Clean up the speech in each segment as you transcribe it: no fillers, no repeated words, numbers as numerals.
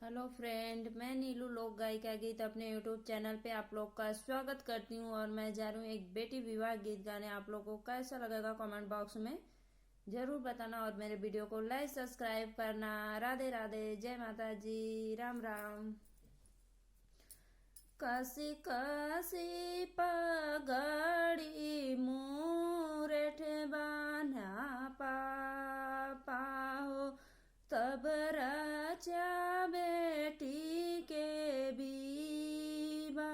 Hello friend, मैं नीलू लोक गायिका गीत अपने यूट्यूब चैनल पे आप लोग का स्वागत करती हूँ। और मैं जा रही हूँ एक बेटी विवाह गीत गाने। आप लोगों को कैसा लगेगा कमेंट बॉक्स में जरूर बताना और मेरे वीडियो को लाइक सब्सक्राइब करना। राधे राधे, जय माता जी, राम राम। काशी काशी पगड़ी मुरेठ बान्हा पापा हो, तब राजा बेटी के बीबा।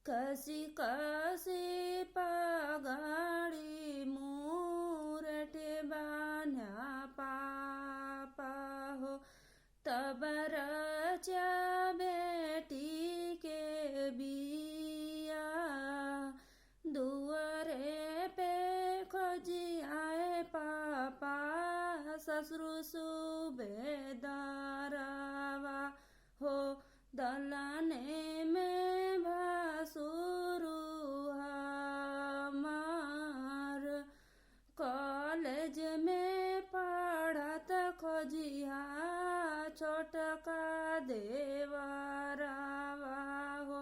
कसी कसी पगड़ी मुरठ बान्हा पापा हो, तब राजा बेटी के बिया। दुआरे पे खोजी आए पापा, ससुर सुबेदारवा हो। दलाने में भासुरु हमार, कॉलेज में पढ़त खोजिया छोटका देवरवा हो।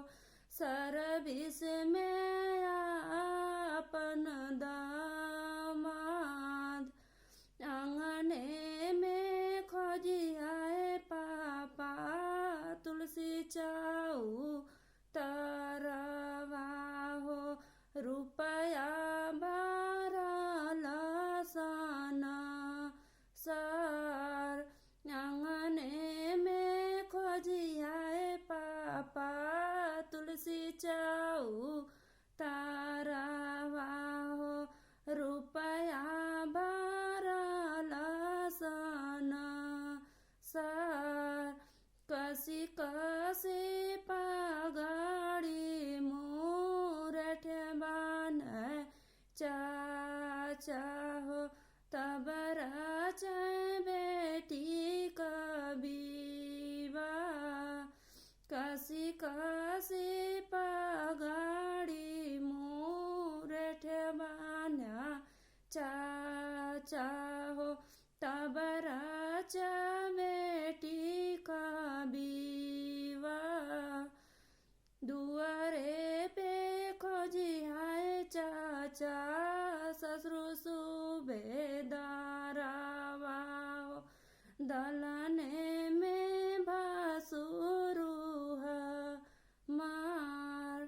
सर्विस में अपन दामाद, आंगने में खोजिया पापा, तुलसी चाऊ तरवा हो। रुपया बारह लसाना सर, आंगने में खोजिया पापा, तुलसी चाऊ तारवा हो। रुपया बारह लसाना सर, कसी कसी पगड़ी मुरठ बान्हे चाचा हो, तब राजा बेटी कबीबा। कसी कसी पगड़ी मुरठ बान्हा चाचा हो, तब राजा बेटी कबीबा। दुआरे पे खोजी आए चाचा, ससुर सुबेदारवा हो। दलाने में भासुरु हमार,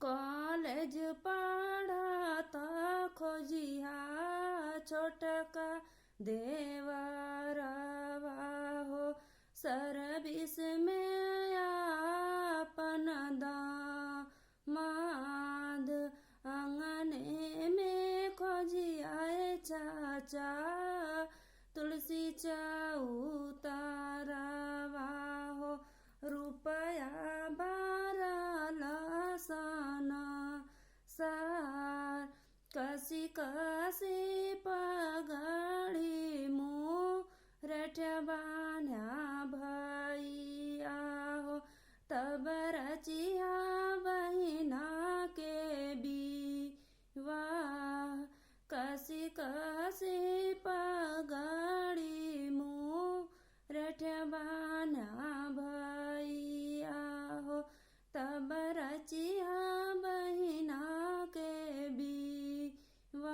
कॉलेज पढ़ता खोजिया छोटका देवरवा हो। सर्विस में अपन दामाद, आंगने में खोजिया चाचा, तुलसी चाऊ तारवा हो। रुपया बारह लसाना सार, कसी कसी पगड़ी मुरठ बान्हा भैया हो। तब रचिया बहिना के विवाह, कसी कसी पगड़ी मुरठ बान्हा भैया हो। तब रचिया बहिना के विवाह,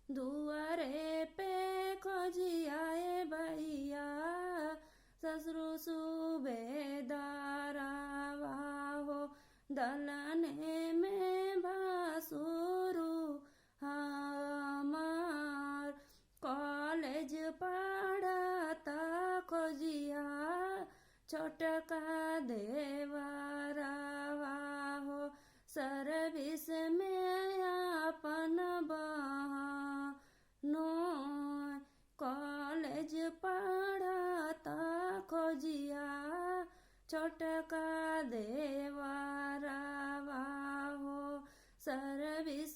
दुआरे पे खोजिया भैया, ससुर सुबेदारवा हो। दलाने में भासुरु हमार, कॉलेज पढ़ता खोजिया छोटका देवरवा हो। सर्विस में अपन बहनो, कॉलेज पढ़ता खोजिया छोटका देवरवा हो। सर्विस